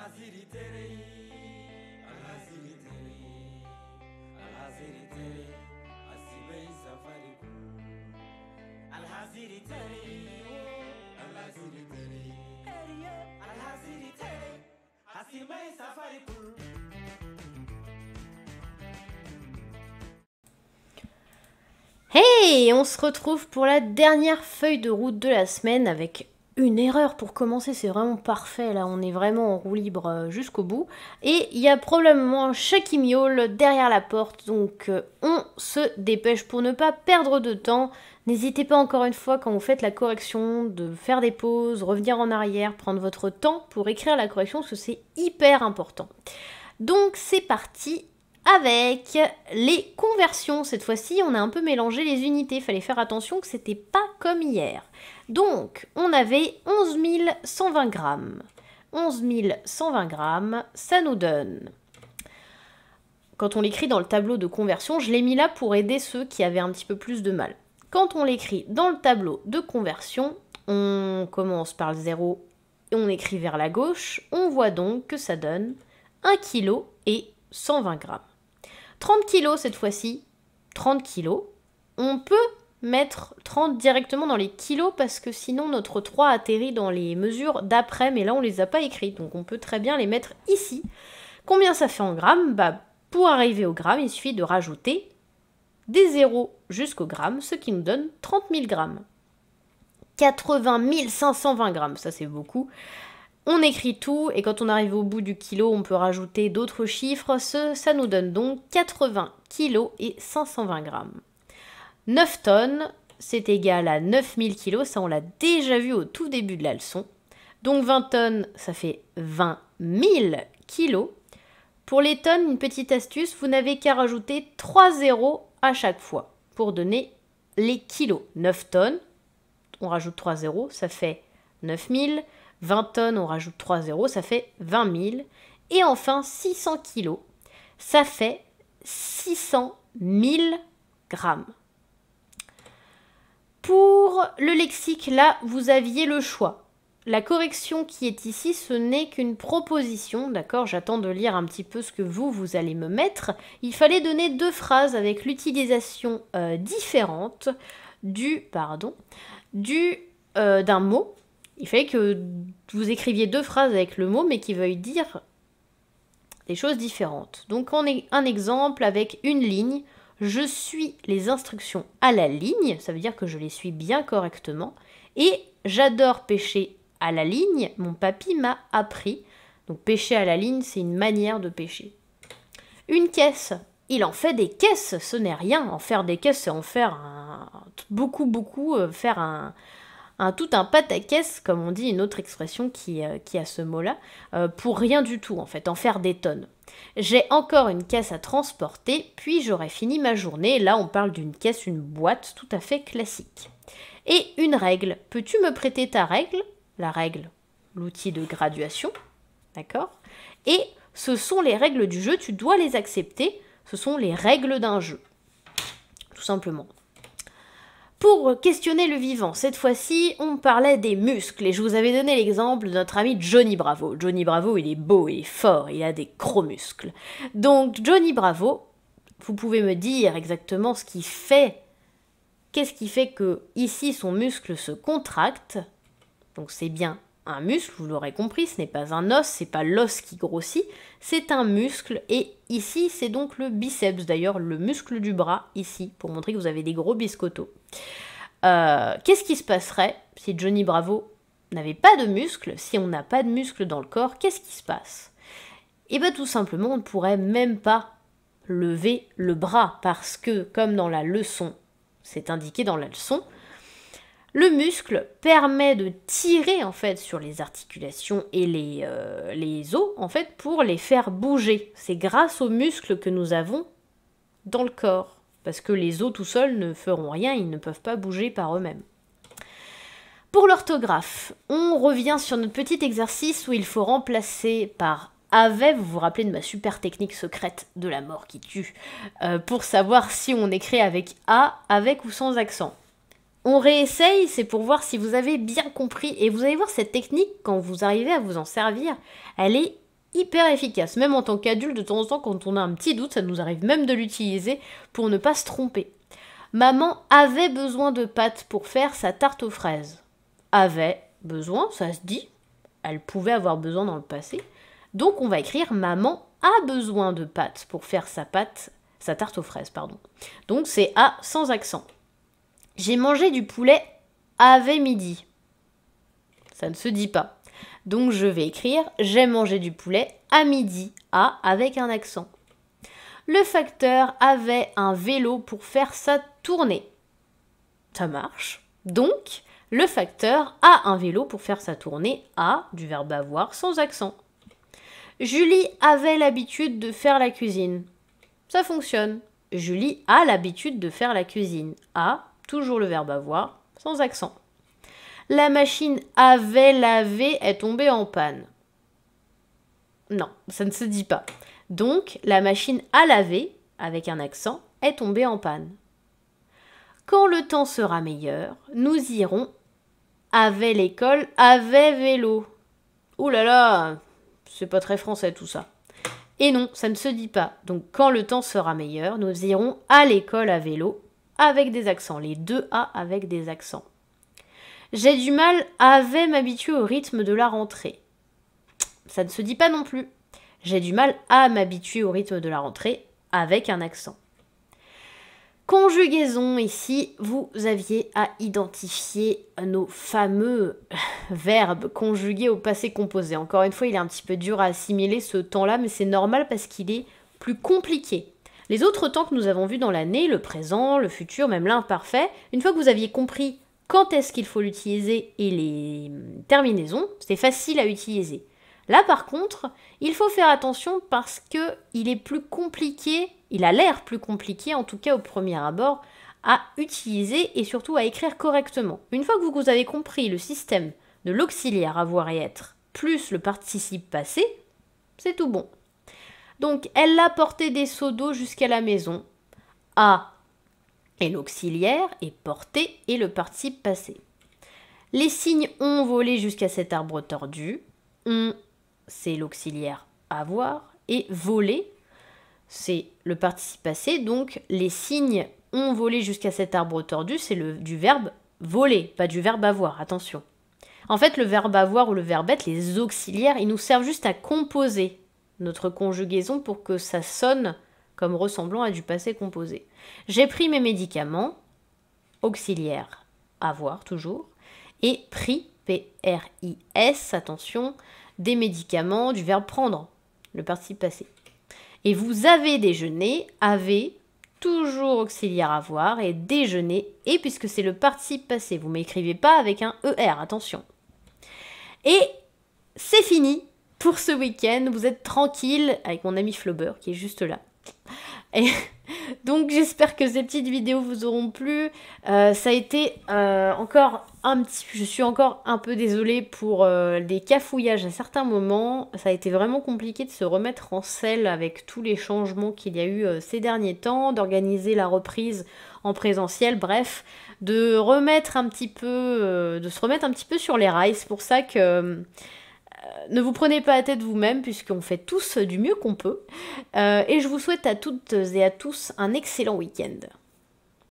Alhaziri tere, Alhaziri tere, Alhaziri tere, Asibei safari ku. Alhaziri tere, Alhaziri tere, Alhaziri tere, Asibei safari ku. Hey, on se retrouve pour la dernière feuille de route de la semaine avec une erreur pour commencer, c'est vraiment parfait, là on est vraiment en roue libre jusqu'au bout. Et il y a probablement un chat qui miaule derrière la porte, donc on se dépêche pour ne pas perdre de temps. N'hésitez pas encore une fois quand vous faites la correction de faire des pauses, revenir en arrière, prendre votre temps pour écrire la correction parce que c'est hyper important. Donc c'est parti avec les conversions. Cette fois-ci, on a un peu mélangé les unités. Il fallait faire attention que c'était pas comme hier. Donc, on avait 11 120 grammes. 11 120 grammes, ça nous donne... Quand on l'écrit dans le tableau de conversion, je l'ai mis là pour aider ceux qui avaient un petit peu plus de mal. Quand on l'écrit dans le tableau de conversion, on commence par le 0 et on écrit vers la gauche. On voit donc que ça donne 1 kg et 120 grammes. 30 kg cette fois-ci, 30 kg. On peut mettre 30 directement dans les kilos parce que sinon notre 3 atterrit dans les mesures d'après, mais là on les a pas écrites, donc on peut très bien les mettre ici. Combien ça fait en grammes? Pour arriver au gramme, il suffit de rajouter des zéros jusqu'au gramme, ce qui nous donne 30 000 grammes. 80 520 grammes, ça c'est beaucoup. On écrit tout et quand on arrive au bout du kilo, on peut rajouter d'autres chiffres. Ça nous donne donc 80 kg et 520 grammes. 9 tonnes, c'est égal à 9000 kg. Ça, on l'a déjà vu au tout début de la leçon. Donc 20 tonnes, ça fait 20 000 kg. Pour les tonnes, une petite astuce, vous n'avez qu'à rajouter 3 zéros à chaque fois pour donner les kilos. 9 tonnes, on rajoute 3 zéros, ça fait 9000. 20 tonnes, on rajoute 3 zéros, ça fait 20 000. Et enfin, 600 kilos, ça fait 600 000 grammes. Pour le lexique, là, vous aviez le choix. La correction qui est ici, ce n'est qu'une proposition, d'accord? J'attends de lire un petit peu ce que vous allez me mettre. Il fallait donner 2 phrases avec l'utilisation différente d'un mot. Il fallait que vous écriviez 2 phrases avec le mot, mais qui veuillent dire des choses différentes. Donc, on a un exemple avec une ligne. Je suis les instructions à la ligne. Ça veut dire que je les suis bien correctement. Et j'adore pêcher à la ligne. Mon papy m'a appris. Donc, pêcher à la ligne, c'est une manière de pêcher. Une caisse. Il en fait des caisses. Ce n'est rien. En faire des caisses, c'est en faire faire tout un pataquès, comme on dit, une autre expression qui a ce mot-là, pour rien du tout, en fait, en faire des tonnes. J'ai encore une caisse à transporter, puis j'aurai fini ma journée. Là, on parle d'une caisse, une boîte tout à fait classique. Et une règle. Peux-tu me prêter ta règle? La règle, l'outil de graduation, d'accord? Et ce sont les règles du jeu, tu dois les accepter. Ce sont les règles d'un jeu, tout simplement. Pour questionner le vivant, cette fois-ci, on parlait des muscles et je vous avais donné l'exemple de notre ami Johnny Bravo. Johnny Bravo, il est beau, il est fort, il a des gros muscles. Donc, Johnny Bravo, vous pouvez me dire exactement ce qui fait, qu'est-ce qui fait que ici son muscle se contracte. Donc, c'est bien un muscle, vous l'aurez compris, ce n'est pas un os, c'est pas l'os qui grossit, c'est un muscle et ici, c'est donc le biceps, d'ailleurs, le muscle du bras, ici, pour montrer que vous avez des gros biscottos. Qu'est-ce qui se passerait si Johnny Bravo n'avait pas de muscles? Si on n'a pas de muscles dans le corps, qu'est-ce qui se passe? Eh bien, tout simplement, on ne pourrait même pas lever le bras parce que, comme dans la leçon, c'est indiqué dans la leçon, le muscle permet de tirer en fait sur les articulations et les os en fait pour les faire bouger. C'est grâce aux muscles que nous avons dans le corps. Parce que les os tout seuls ne feront rien, ils ne peuvent pas bouger par eux-mêmes. Pour l'orthographe, on revient sur notre petit exercice où il faut remplacer par avait, vous vous rappelez de ma super technique secrète de la mort qui tue, pour savoir si on écrit avec A, avec ou sans accent. On réessaye, c'est pour voir si vous avez bien compris. Et vous allez voir, cette technique, quand vous arrivez à vous en servir, elle est hyper efficace. Même en tant qu'adulte, de temps en temps, quand on a un petit doute, ça nous arrive même de l'utiliser pour ne pas se tromper. Maman avait besoin de pâtes pour faire sa tarte aux fraises. Avait besoin, ça se dit. Elle pouvait avoir besoin dans le passé. Donc on va écrire maman a besoin de pâtes pour faire sa tarte aux fraises, pardon. Donc c'est A sans accent. J'ai mangé du poulet avait midi. Ça ne se dit pas. Donc je vais écrire j'ai mangé du poulet à midi, A avec un accent. Le facteur avait un vélo pour faire sa tournée. Ça marche. Donc le facteur a un vélo pour faire sa tournée, A du verbe avoir sans accent. Julie avait l'habitude de faire la cuisine. Ça fonctionne. Julie a l'habitude de faire la cuisine. A, toujours le verbe avoir, sans accent. La machine avait lavé est tombée en panne. Non, ça ne se dit pas. Donc, la machine à laver, avec un accent, est tombée en panne. Quand le temps sera meilleur, nous irons avait l'école, avait vélo. Ouh là là, c'est pas très français tout ça. Et non, ça ne se dit pas. Donc quand le temps sera meilleur, nous irons à l'école à vélo avec des accents. Les deux A avec des accents. J'ai du mal avait m'habituer au rythme de la rentrée. Ça ne se dit pas non plus. J'ai du mal à m'habituer au rythme de la rentrée avec un accent. Conjugaison, ici, vous aviez à identifier nos fameux verbes conjugués au passé composé. Encore une fois, il est un petit peu dur à assimiler ce temps-là, mais c'est normal parce qu'il est plus compliqué. Les autres temps que nous avons vus dans l'année, le présent, le futur, même l'imparfait, une fois que vous aviez compris quand est-ce qu'il faut l'utiliser et les terminaisons, c'est facile à utiliser. Là, par contre, il faut faire attention parce qu'il est plus compliqué, il a l'air plus compliqué, en tout cas au premier abord, à utiliser et surtout à écrire correctement. Une fois que vous avez compris le système de l'auxiliaire avoir et être, plus le participe passé, c'est tout bon. Donc, elle a porté des seaux d'eau jusqu'à la maison. A est l'auxiliaire et porté est le participe passé. Les cygnes ont volé jusqu'à cet arbre tordu. On, c'est l'auxiliaire avoir, et voler, c'est le participe passé, donc les cygnes ont volé jusqu'à cet arbre tordu, c'est du verbe voler, pas du verbe avoir, attention. En fait, le verbe avoir ou le verbe être, les auxiliaires, ils nous servent juste à composer notre conjugaison pour que ça sonne comme ressemblant à du passé composé. J'ai pris mes médicaments, auxiliaire avoir toujours, et pris, P-R-I-S, attention, des médicaments, du verbe prendre, le participe passé. Et vous avez déjeuné, avez, toujours auxiliaire avoir, et déjeuner, et puisque c'est le participe passé, vous m'écrivez pas avec un ER, attention. Et c'est fini pour ce week-end, vous êtes tranquille avec mon ami Flaubert qui est juste là. Et donc j'espère que ces petites vidéos vous auront plu. Ça a été encore je suis encore un peu désolée pour des cafouillages à certains moments. Ça a été vraiment compliqué de se remettre en selle avec tous les changements qu'il y a eu ces derniers temps, d'organiser la reprise en présentiel, bref, de se remettre un petit peu sur les rails. C'est pour ça que ne vous prenez pas la tête vous-même, puisqu'on fait tous du mieux qu'on peut. Et je vous souhaite à toutes et à tous un excellent week-end.